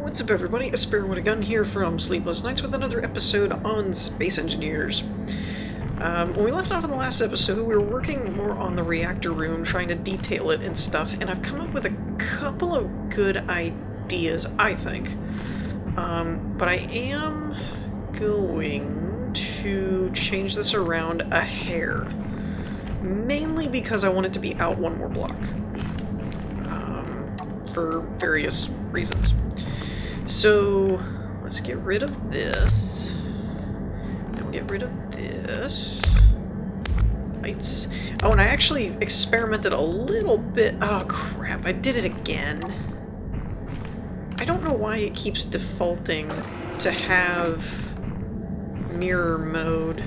What's up, everybody? A Spare with a Gun here from Sleepless Nights with another episode on Space Engineers. When we left off in the last episode, we were working more on the reactor room, trying to detail it and stuff, and I've come up with a couple of good ideas, I think. But I am going to change this around a hair. Mainly because I want it to be out one more block. For various reasons. So, let's get rid of this. And we'll get rid of this. Lights. Oh, and I actually experimented a little bit. Oh, crap. I did it again. I don't know why it keeps defaulting to have mirror mode.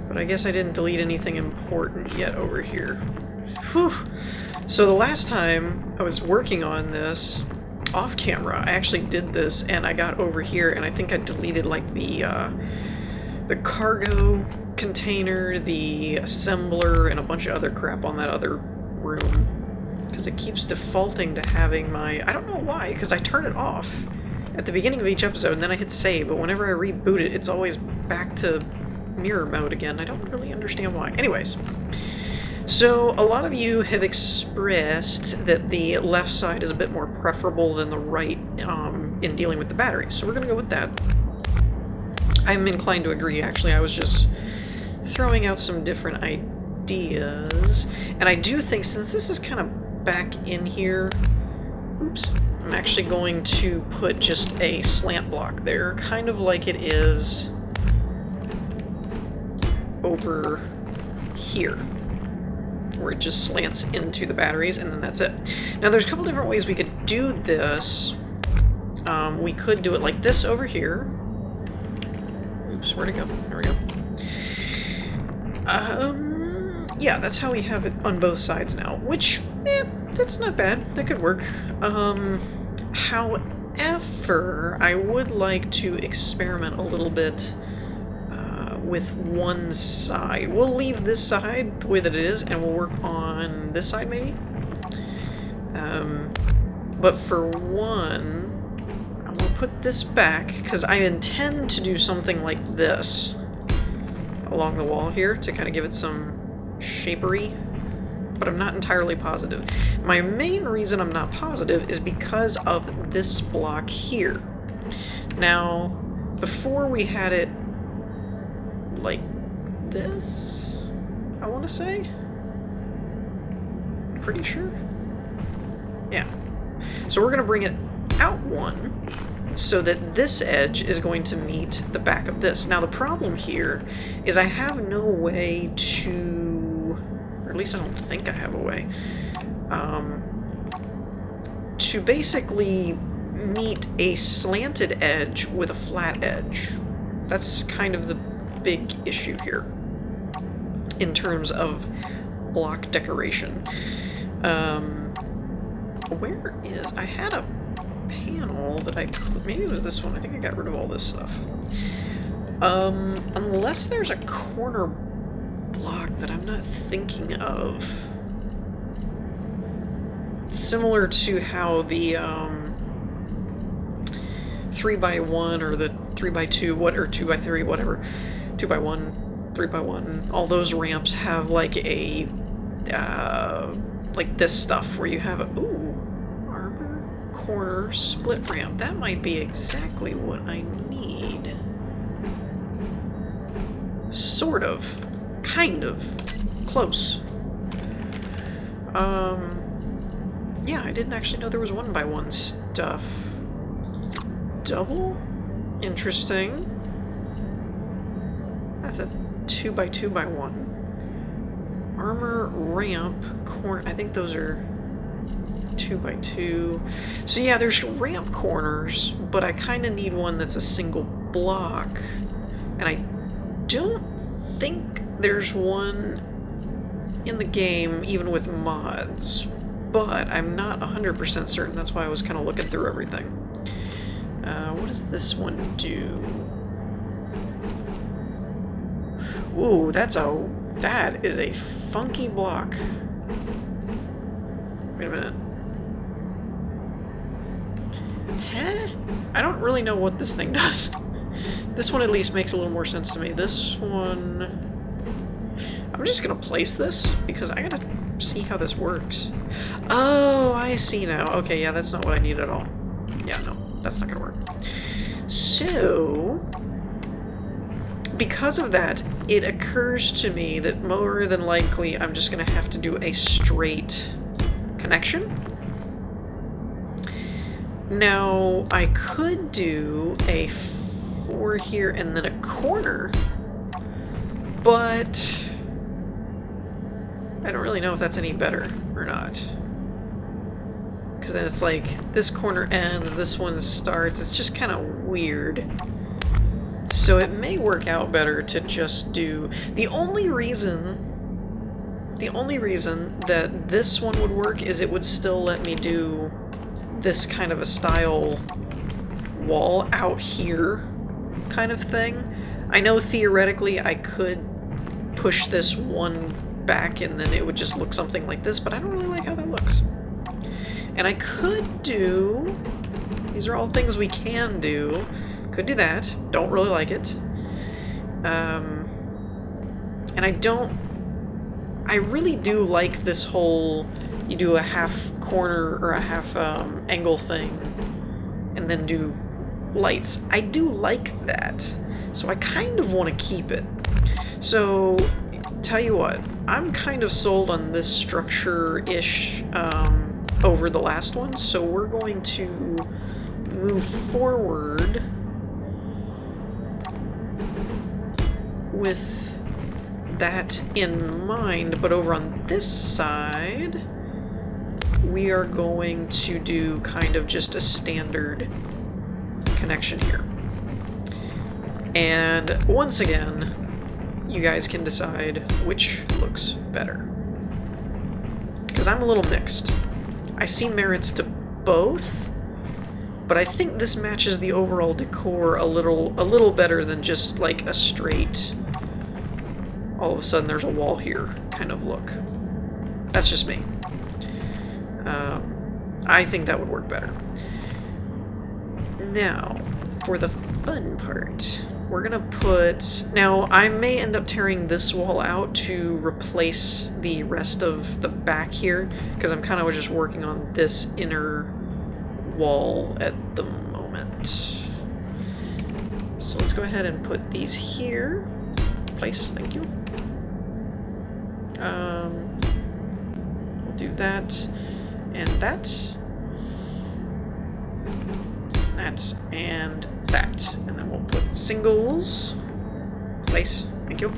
But I guess I didn't delete anything important yet over here. Whew. So the last time I was working on this off camera, I actually did this and I got over here and I think I deleted like the cargo container, the assembler, and a bunch of other crap on that other room. Because it keeps defaulting to having my... I don't know why, because I turn it off at the beginning of each episode and then I hit save, but whenever I reboot it, it's always back to mirror mode again. I don't really understand why. Anyways. So, a lot of you have expressed that the left side is a bit more preferable than the right in dealing with the batteries, so we're going to go with that. I'm inclined to agree, actually. I was just throwing out some different ideas, and I do think, since this is kind of back in here, oops, I'm actually going to put just a slant block there, kind of like it is over here, where it just slants into the batteries, and then that's it. Now, there's a couple different ways we could do this. We could do it like this over here. Oops, where'd it go? There we go. Yeah, that's how we have it on both sides now, which, that's not bad. That could work. However, I would like to experiment a little bit with one side. We'll leave this side the way that it is, and we'll work on this side, maybe? But for one, I'm going to put this back, because I intend to do something like this along the wall here, to kind of give it some shapery, but I'm not entirely positive. My main reason I'm not positive is because of this block here. Now, before we had it like this, I want to say. Pretty sure. Yeah. So we're going to bring it out one, so that this edge is going to meet the back of this. Now the problem here is I have no way to, or at least I don't think I have a way, to basically meet a slanted edge with a flat edge. That's kind of the big issue here in terms of block decoration. Where is... I had a panel that I... Maybe it was this one. I think I got rid of all this stuff. Unless there's a corner block that I'm not thinking of. Similar to how the 3x1 or the 3x2, what, or 2x3, whatever, 2x1, 3x1, all those ramps have like a, like this stuff where you have a, ooh, armor corner split ramp. That might be exactly what I need. Sort of. Kind of. Close. Yeah, I didn't actually know there was 1x1 stuff. Double? Interesting. That's a 2x2x1. Armor, ramp, corner. I think those are 2x2. So yeah, there's ramp corners, but I kind of need one that's a single block. And I don't think there's one in the game, even with mods. But I'm not 100% certain. That's why I was kind of looking through everything. What does this one do? Ooh, that is a funky block. Wait a minute. I don't really know what this thing does. This one at least makes a little more sense to me. This one... I'm just gonna place this, because I gotta see how this works. Oh, I see now. Okay, yeah, that's not what I need at all. Yeah, no, that's not gonna work. So... because of that, it occurs to me that more than likely I'm just gonna have to do a straight connection. Now, I could do a 4 here and then a corner, but I don't really know if that's any better or not. Because then it's like, this corner ends, this one starts, it's just kind of weird. So it may work out better to just do... The only reason that this one would work is it would still let me do this kind of a style wall out here kind of thing. I know theoretically I could push this one back and then it would just look something like this, but I don't really like how that looks. And I could do... These are all things we can do. Could do that. Don't really like it. And I really do like this whole, you do a half corner or a half angle thing and then do lights. I do like that. So I kind of want to keep it. So, tell you what, I'm kind of sold on this structure-ish over the last one, so we're going to move forward with that in mind, but over on this side, we are going to do kind of just a standard connection here. And once again, you guys can decide which looks better. Because I'm a little mixed. I see merits to both, but I think this matches the overall decor a little better than just like a straight, all of a sudden there's a wall here kind of look. That's just me. I think that would work better. Now, for the fun part, we're gonna put... Now, I may end up tearing this wall out to replace the rest of the back here, because I'm kind of just working on this inner wall at the moment. So let's go ahead and put these here. Place, thank you. We'll do that, and that. That, and that. And then we'll put singles. Place, thank you.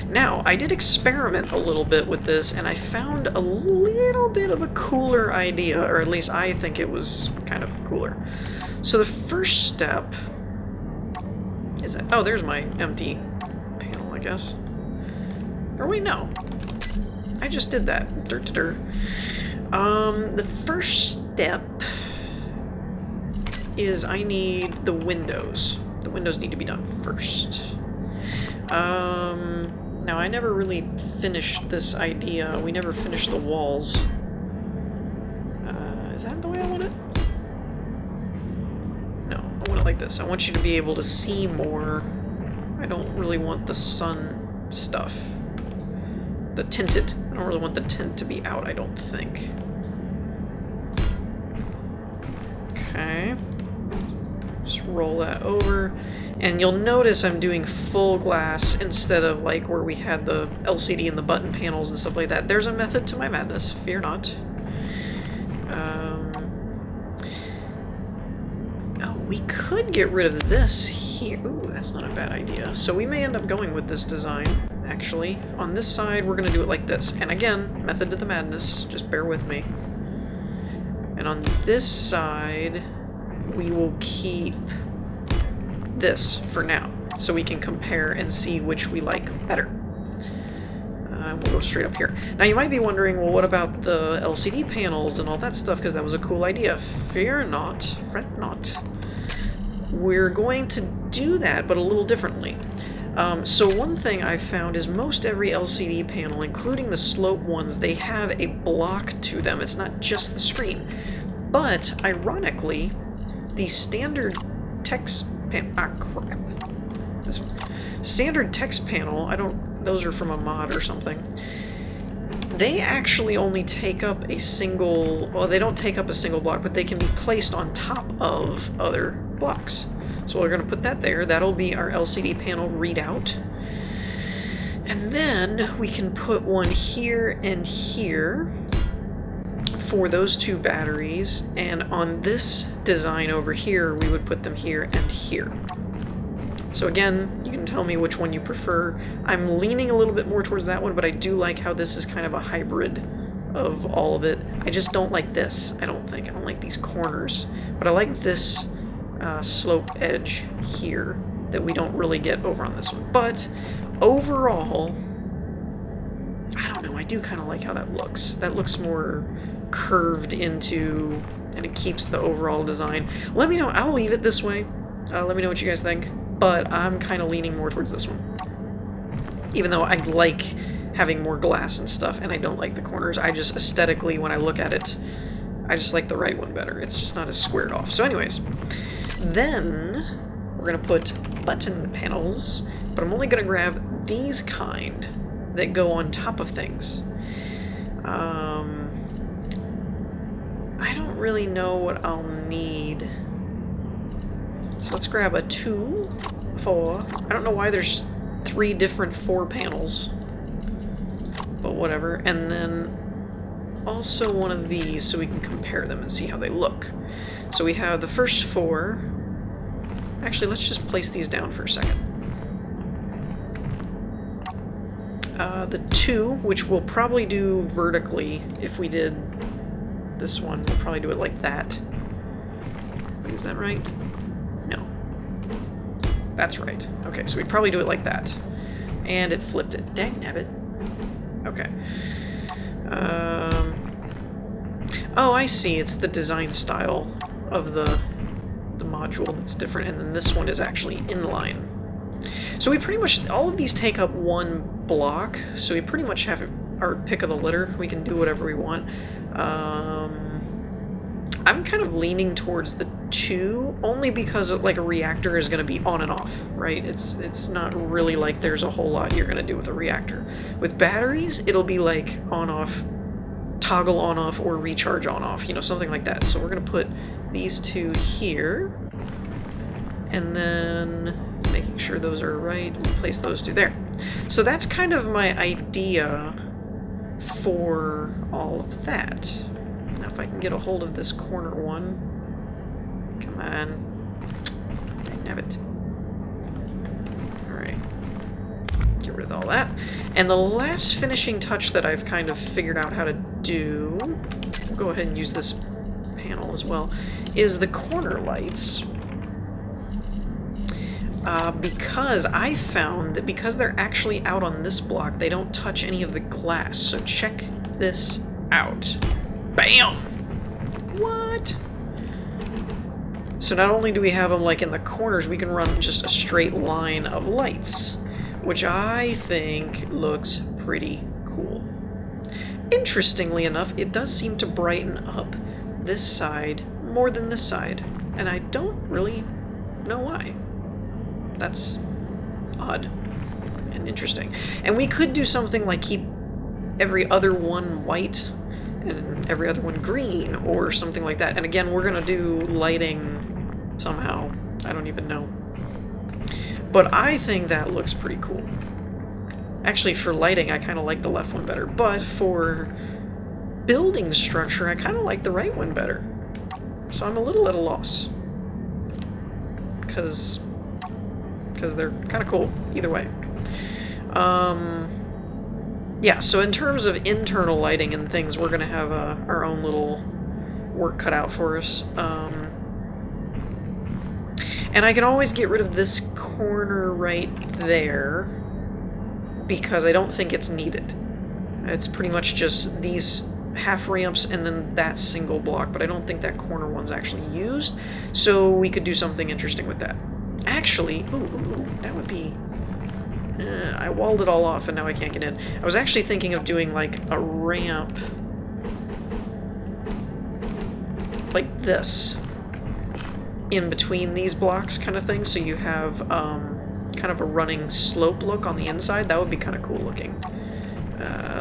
Now, I did experiment a little bit with this, and I found a little bit of a cooler idea, or at least I think it was kind of cooler. So the first step is that... Oh, there's my empty panel, I guess. Or wait, no. I just did that. The first step is I need the windows. The windows need to be done first. Now I never really finished this idea. We never finished the walls. Is that the way I want it? No, I want it like this. I want you to be able to see more. I don't really want the sun stuff. The tinted. I don't really want the tint to be out, I don't think. Okay. Just roll that over. And you'll notice I'm doing full glass instead of like where we had the LCD and the button panels and stuff like that. There's a method to my madness, fear not. Oh, we could get rid of this here. Ooh, that's not a bad idea. So we may end up going with this design, actually. On this side, we're going to do it like this. And again, method to the madness. Just bear with me. And on this side, we will keep this for now, so we can compare and see which we like better. We'll go straight up here. Now you might be wondering, well, what about the LCD panels and all that stuff, because that was a cool idea. Fear not, fret not. We're going to do that, but a little differently. So one thing I've found is most every LCD panel, including the slope ones, they have a block to them. It's not just the screen. But, ironically, the standard text panel. Ah, crap. This one. Standard text panel, those are from a mod or something. They actually only take up a single, well, they don't take up a single block, but they can be placed on top of other blocks. So we're going to put that there. That'll be our LCD panel readout. And then we can put one here and here for those two batteries. And on this design over here, we would put them here and here. So again, you can tell me which one you prefer. I'm leaning a little bit more towards that one, but I do like how this is kind of a hybrid of all of it. I just don't like this, I don't think. I don't like these corners. But I like this slope edge here that we don't really get over on this one. But overall, I don't know, I do kind of like how that looks. That looks more curved into, and it keeps the overall design. Let me know, I'll leave it this way. Let me know what you guys think. But I'm kind of leaning more towards this one. Even though I like having more glass and stuff, and I don't like the corners. I just aesthetically, when I look at it, I just like the right one better. It's just not as squared off. So anyways, then we're going to put button panels, but I'm only going to grab these kind that go on top of things. I don't really know what I'll need. So let's grab a 2, 4. I don't know why there's 3 different 4 panels, but whatever. And then also one of these so we can compare them and see how they look. So we have the first 4. Actually, let's just place these down for a second. The 2, which we'll probably do vertically if we did this one. We'll probably do it like that. Wait, is that right? No. That's right. Okay, so we'd probably do it like that. And it flipped it. Dagnabbit. Okay. Oh, I see. It's the design style of the module that's different, and then this one is actually inline. So we pretty much, all of these take up one block, so we pretty much have our pick of the litter. We can do whatever we want. I'm kind of leaning towards the 2, only because like a reactor is going to be on and off, right? It's not really like there's a whole lot you're going to do with a reactor. With batteries, it'll be like on-off, toggle on-off, or recharge on-off, you know, something like that. So we're going to put these 2 here, and then making sure those are right, we'll place those 2 there. So that's kind of my idea for all of that. Now if I can get a hold of this corner one. Come on. Dagnabbit. Alright. Get rid of all that. And the last finishing touch that I've kind of figured out how to do, we'll go ahead and use this panel as well, is the corner lights. Because I found that because they're actually out on this block, they don't touch any of the glass. So check this out. Bam! What? So not only do we have them like in the corners, we can run just a straight line of lights, which I think looks pretty cool. Interestingly enough, it does seem to brighten up this side more than this side, and I don't really know why. That's odd and interesting. And we could do something like keep every other one white and every other one green or something like that. And again, we're gonna do lighting somehow. I don't even know. But I think that looks pretty cool. Actually, for lighting, I kind of like the left one better. But for building structure, I kind of like the right one better. So I'm a little at a loss. Because they're kind of cool either way. Yeah, so in terms of internal lighting and things, we're going to have our own little work cut out for us. And I can always get rid of this corner right there, because I don't think it's needed. It's pretty much just these half ramps and then that single block, but I don't think that corner one's actually used, so we could do something interesting with that. Actually, ooh, that would be... I walled it all off and now I can't get in. I was actually thinking of doing like a ramp like this. in between these blocks kind of thing, so you have kind of a running slope look on the inside. That would be kind of cool looking.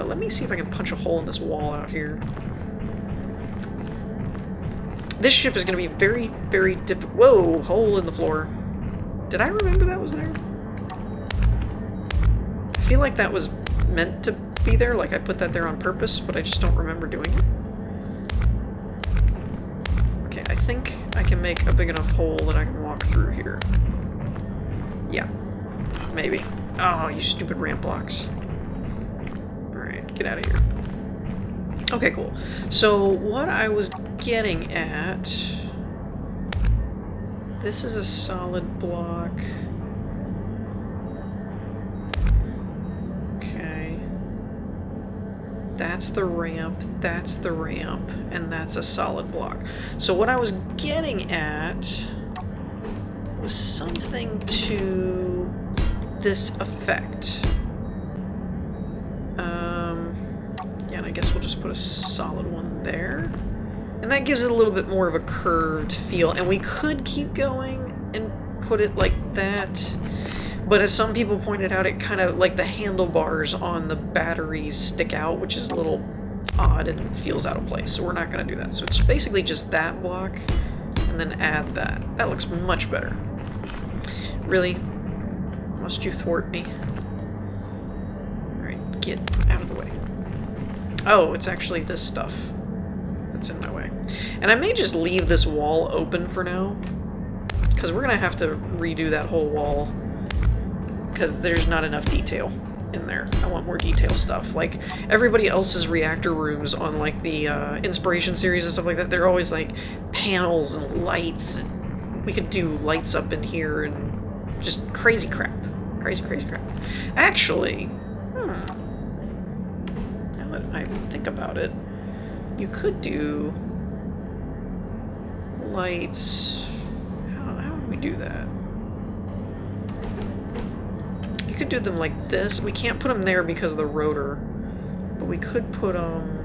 Let me see if I can punch a hole in this wall out here. This ship is going to be very, very difficult. Whoa, hole in the floor. Did I remember that was there? I feel like that was meant to be there, like I put that there on purpose, but I just don't remember doing it. Okay, I think I can make a big enough hole that I can walk through here. Yeah, maybe. Oh, you stupid ramp blocks. Alright, get out of here. Okay, cool. So, what I was getting at... This is a solid block. Okay. That's the ramp, and that's a solid block. So what I was getting at was something to this effect. Yeah, and I guess we'll just put a solid one there. And that gives it a little bit more of a curved feel. And we could keep going and put it like that. But as some people pointed out, it kind of, like the handlebars on the batteries stick out, which is a little odd and feels out of place. So we're not going to do that. So it's basically just that block and then add that. That looks much better. Really? Must you thwart me? Alright, get out of the way. Oh, it's actually this stuff that's in my way. And I may just leave this wall open for now, because we're going to have to redo that whole wall, because there's not enough detail in there. I want more detail stuff. Like, everybody else's reactor rooms on, like, the Inspiration series and stuff like that, they're always, like, panels and lights, and we could do lights up in here, and just crazy crap. Crazy, crazy crap. Actually, now that I think about it, you could do lights. How would we do that? You could do them like this. We can't put them there because of the rotor, but we could put them...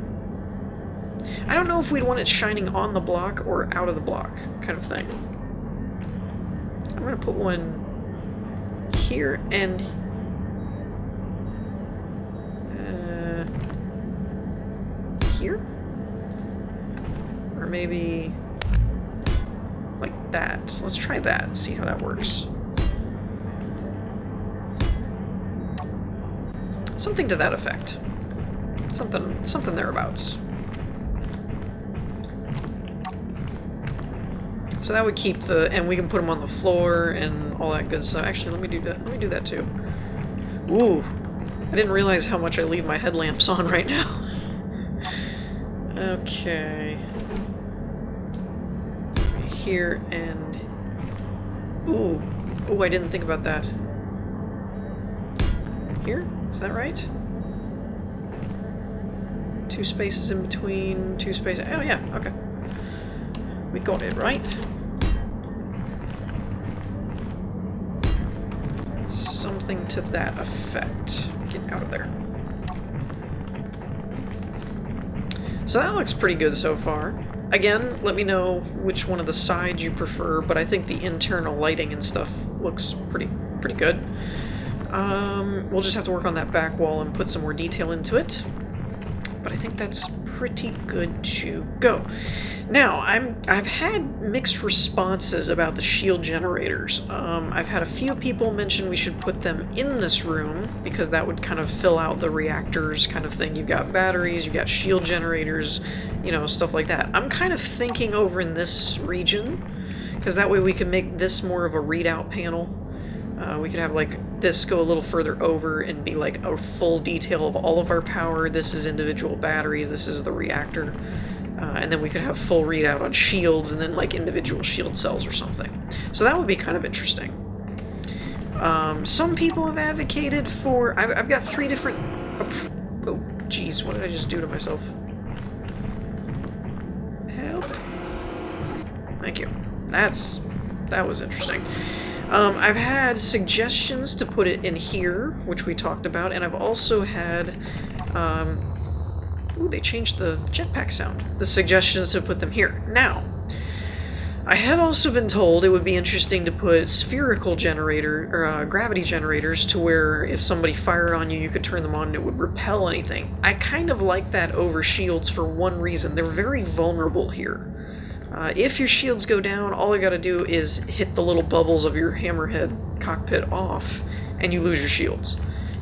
I don't know if we'd want it shining on the block or out of the block kind of thing. I'm going to put one here and... here? Or maybe like that. So let's try that and see how that works. Something to that effect. Something thereabouts. So that would keep the, and we can put them on the floor and all that good stuff. Actually, let me do that. Let me do that too. Ooh, I didn't realize how much I leave my headlamps on right now. Okay. Here and... Ooh. Ooh, I didn't think about that. Here? Is that right? 2 spaces in between, 2 spaces... Oh, yeah, okay. We got it, right? Something to that effect. Get out of there. So that looks pretty good so far. Again, let me know which one of the sides you prefer, but I think the internal lighting and stuff looks pretty good. We'll just have to work on that back wall and put some more detail into it. But I think that's pretty good to go. Now, I've had mixed responses about the shield generators. I've had a few people mention we should put them in this room, because that would kind of fill out the reactors kind of thing. You've got batteries, you've got shield generators, you know, stuff like that. I'm kind of thinking over in this region, because that way we can make this more of a readout panel. We could have, like, this go a little further over and be, like, a full detail of all of our power. This is individual batteries, this is the reactor. And then we could have full readout on shields and then, like, individual shield cells or something. So that would be kind of interesting. Some people have advocated for... I've got 3 different... Oh, jeez, what did I just do to myself? Help. Thank you. That was interesting. I've had suggestions to put it in here, which we talked about, and I've also had, ooh, they changed the jetpack sound. The suggestions to put them here. Now, I have also been told it would be interesting to put spherical generator or gravity generators to where if somebody fired on you, you could turn them on and it would repel anything. I kind of like that over shields for one reason. They're very vulnerable here. If your shields go down, all you gotta do is hit the little bubbles of your hammerhead cockpit off, and you lose your shields.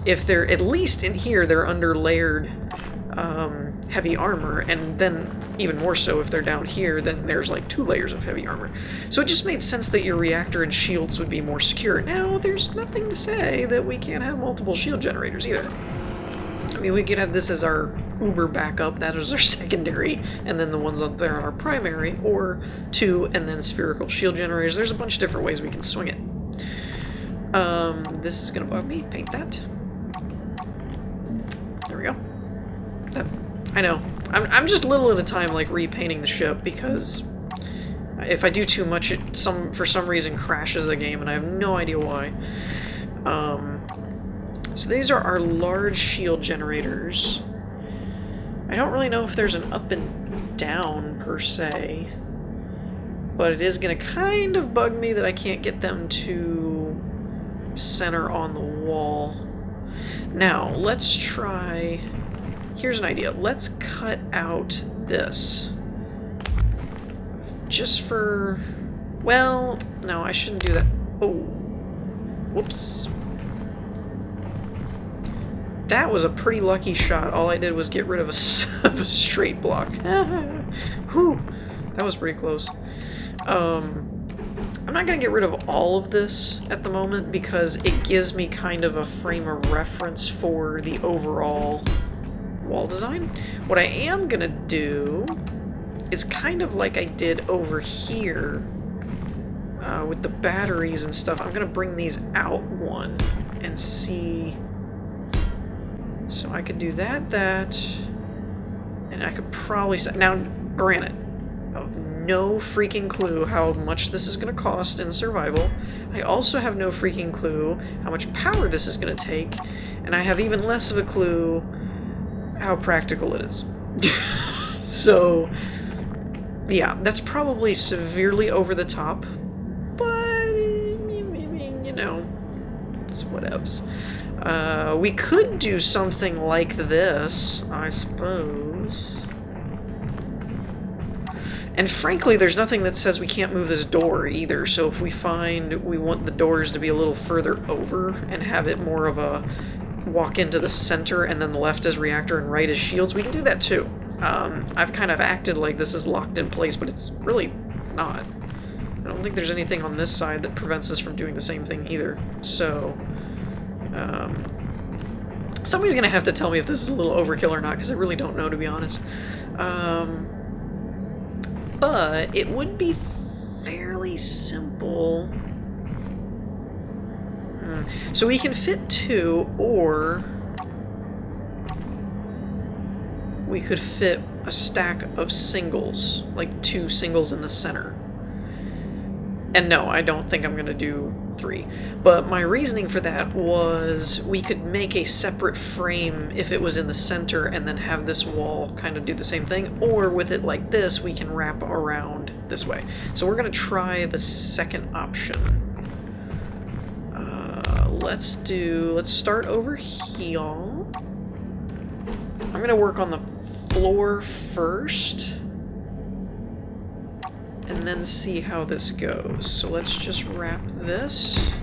If they're, at least in here, they're under layered heavy armor, and then even more so if they're down here, then there's like 2 layers of heavy armor. So it just made sense that your reactor and shields would be more secure. Now, there's nothing to say that we can't have multiple shield generators either. I mean, we could have this as our uber backup, that is our secondary, and then the ones up there are our primary, or 2 and then spherical shield generators. There's a bunch of different ways we can swing it. This is gonna bug me. Paint that. There we go. I know. I'm just little at a time, like, repainting the ship, because if I do too much, it for some reason crashes the game, and I have no idea why. So these are our large shield generators. I don't really know if there's an up and down, per se, but it is going to kind of bug me that I can't get them to center on the wall. Now, let's try... Here's an idea. Let's cut out this. Just for... Well, no, I shouldn't do that. Oh. Whoops. That was a pretty lucky shot. All I did was get rid of a straight block. Whew. That was pretty close. I'm not going to get rid of all of this at the moment because it gives me kind of a frame of reference for the overall wall design. What I am going to do is kind of like I did over here with the batteries and stuff. I'm going to bring these out one and see... So I could do that, and I could probably... Now, granted, I have no freaking clue how much this is going to cost in survival. I also have no freaking clue how much power this is going to take, and I have even less of a clue how practical it is. So, yeah, that's probably severely over the top, but, you know, it's whatevs. We could do something like this, I suppose. And frankly, there's nothing that says we can't move this door either, so if we find we want the doors to be a little further over and have it more of a walk into the center and then the left is reactor and right is shields, we can do that too. I've kind of acted like this is locked in place, but it's really not. I don't think there's anything on this side that prevents us from doing the same thing either, so... somebody's gonna have to tell me if this is a little overkill or not, because I really don't know, to be honest. But it would be fairly simple. So we can fit 2, or we could fit a stack of singles, like 2 singles in the center. And no, I don't think I'm gonna do 3. But my reasoning for that was we could make a separate frame if it was in the center and then have this wall kind of do the same thing, or with it like this, we can wrap around this way. So we're gonna try the second option. Let's start over here. I'm gonna work on the floor first, and then see how this goes. So let's just wrap this.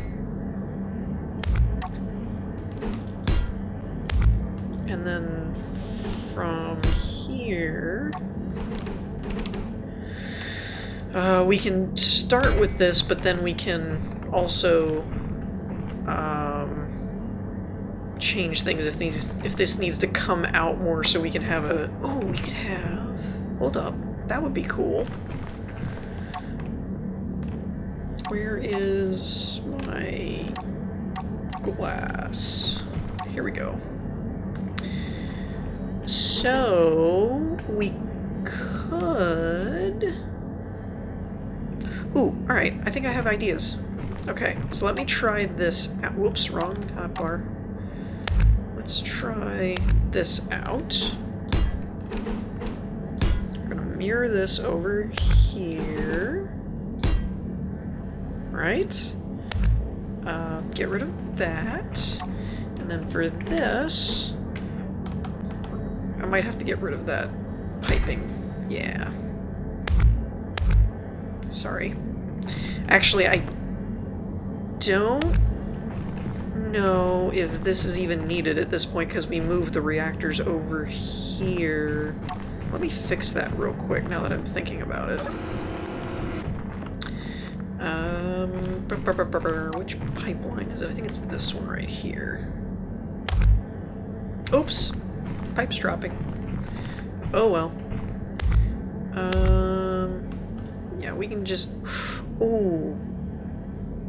And then from here, we can start with this, but then we can also change things if this needs to come out more, so we can have a... Oh, we could have... Hold up. That would be cool. Where is my glass? Here we go. So, we could... Ooh, alright, I think I have ideas. Okay, so let me try this out. Whoops, wrong hotbar. Let's try this out. We're gonna mirror this over here. right? Get rid of that. And then for this, I might have to get rid of that piping. Yeah. Sorry. Actually, I don't know if this is even needed at this point because we moved the reactors over here. Let me fix that real quick now that I'm thinking about it. Which pipeline is it? I think it's this one right here. Oops! Pipe's dropping. Oh well. Yeah, we can just... Ooh.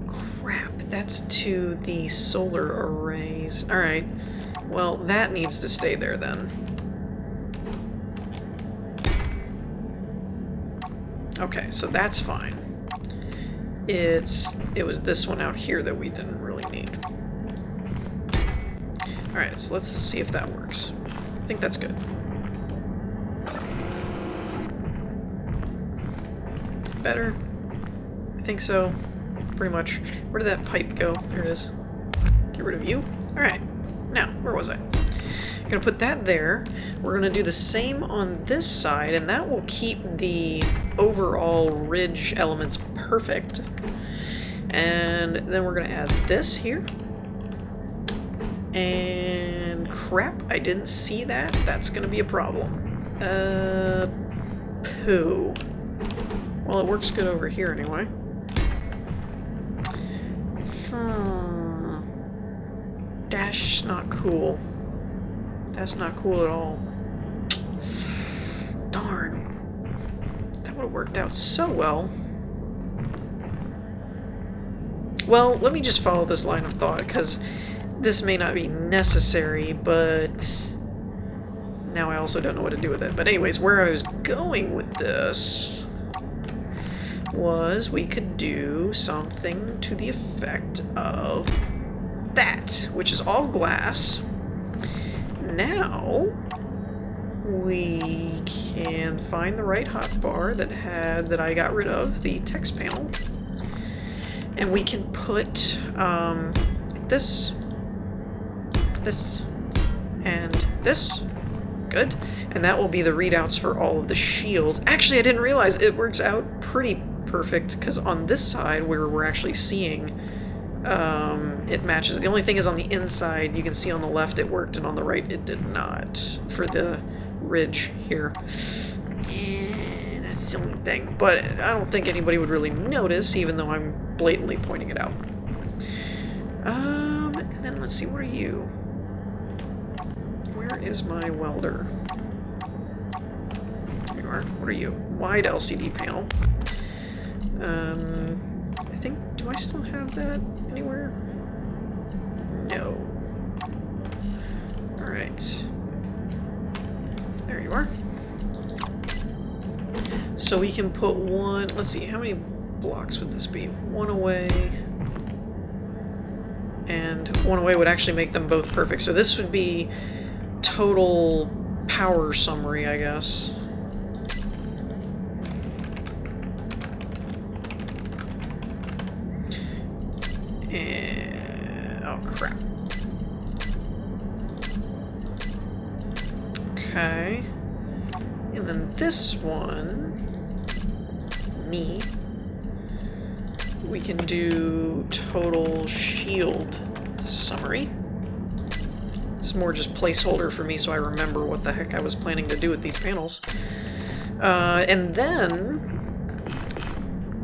Crap, that's to the solar arrays. Alright. Well, that needs to stay there then. Okay, so that's fine. It was this one out here that we didn't really need. Alright, so let's see if that works. I think that's good. Better? I think so. Pretty much. Where did that pipe go? There it is. Get rid of you. Alright. Now, where was I? I'm gonna put that there. We're gonna do the same on this side, and that will keep the overall ridge elements perfect. And then we're gonna add this here. And crap, I didn't see that. That's gonna be a problem. Poo. Well, it works good over here anyway. Dash not cool. That's not cool at all. Darn. That would have worked out so well. Well, let me just follow this line of thought, because this may not be necessary, but now I also don't know what to do with it. But anyways, where I was going with this was we could do something to the effect of that, which is all glass. Now we can find the right hotbar that I got rid of, the text panel, and we can put this, and this. Good. And that will be the readouts for all of the shields. Actually, I didn't realize it works out pretty perfect, because on this side where we're actually seeing it matches. The only thing is on the inside, you can see on the left it worked, and on the right it did not for the ridge here. And that's the only thing. But I don't think anybody would really notice, even though I'm blatantly pointing it out. And then let's see, what are you? Where is my welder? There you are. What are you? Wide LCD panel. I think, do I still have that anywhere? No. Alright. There you are. So we can put one, let's see, how many blocks would this be? One away. And one away would actually make them both perfect. So this would be total power summary, I guess. And, oh crap. Okay. And then this one, me, we can do total shield summary. It's more just placeholder for me so I remember what the heck I was planning to do with these panels. And then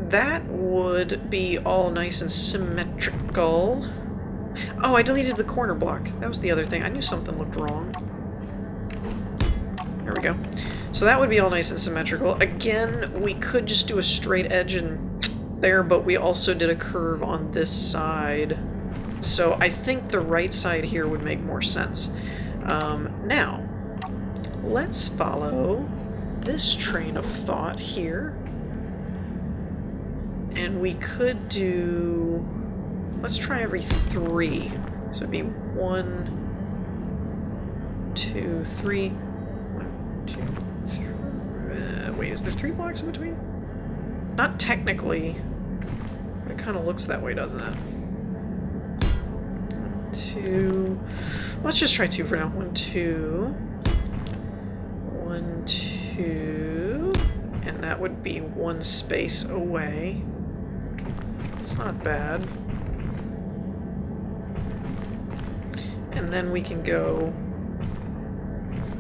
that would be all nice and symmetrical. Oh, I deleted the corner block. That was the other thing. I knew something looked wrong. There we go. So that would be all nice and symmetrical. Again, we could just do a straight edge and there, but we also did a curve on this side. So I think the right side here would make more sense. Now, let's follow this train of thought here. And we could do... Let's try every 3. So it'd be 1, 2, 3. 1, 2, 3. Wait, is there 3 blocks in between? Not technically. It kind of looks that way, doesn't it? 2. Let's just try 2 for now. 1, 2. 1, 2. And that would be 1 space away. It's not bad. And then we can go...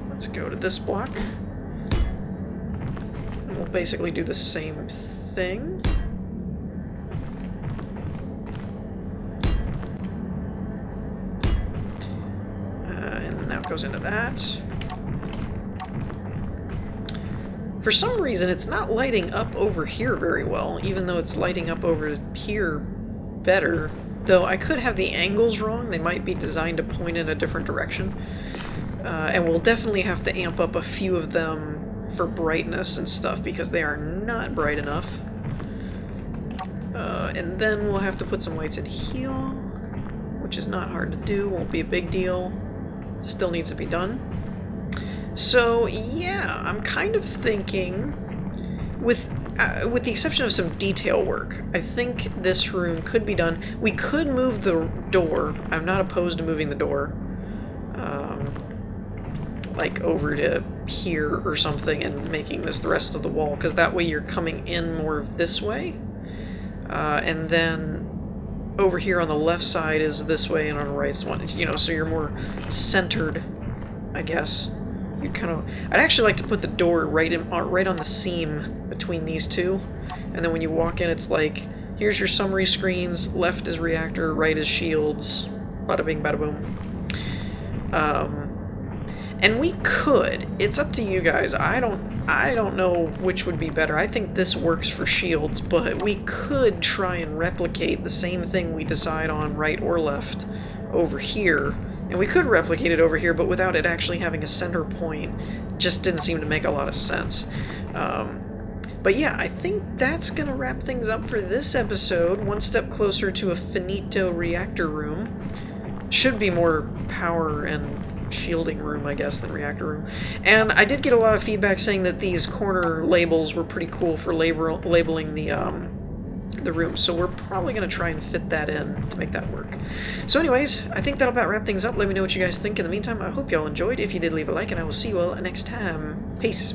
Let's go to this block. And we'll basically do the same thing. And then that goes into that. For some reason, it's not lighting up over here very well, even though it's lighting up over here better. Though I could have the angles wrong. They might be designed to point in a different direction. And we'll definitely have to amp up a few of them for brightness and stuff, because they are not bright enough. And then we'll have to put some lights in here, which is not hard to do, won't be a big deal. Still needs to be done. So, yeah, I'm kind of thinking, with the exception of some detail work, I think this room could be done. We could move the door. I'm not opposed to moving the door. Like over to here or something and making this the rest of the wall, because that way you're coming in more of this way. And then over here on the left side is this way, and on the right one, you know, so you're more centered, I guess. You kind of... I'd actually like to put the door right on the seam between these two, and then when you walk in, it's like, here's your summary screens, left is reactor, right is shields, bada bing, bada boom. And we could, it's up to you guys, I don't know which would be better. I think this works for shields, but we could try and replicate the same thing we decide on right or left over here. And we could replicate it over here, but without it actually having a center point, just didn't seem to make a lot of sense. But yeah, I think that's going to wrap things up for this episode. One step closer to a finito reactor room. Should be more power and shielding room, I guess, than reactor room. And I did get a lot of feedback saying that these corner labels were pretty cool for labeling the room, so we're probably going to try and fit that in to make that work. So anyways, I think that'll about wrap things up. Let me know what you guys think. In the meantime, I hope y'all enjoyed. If you did, leave a like, and I will see you all next time. Peace.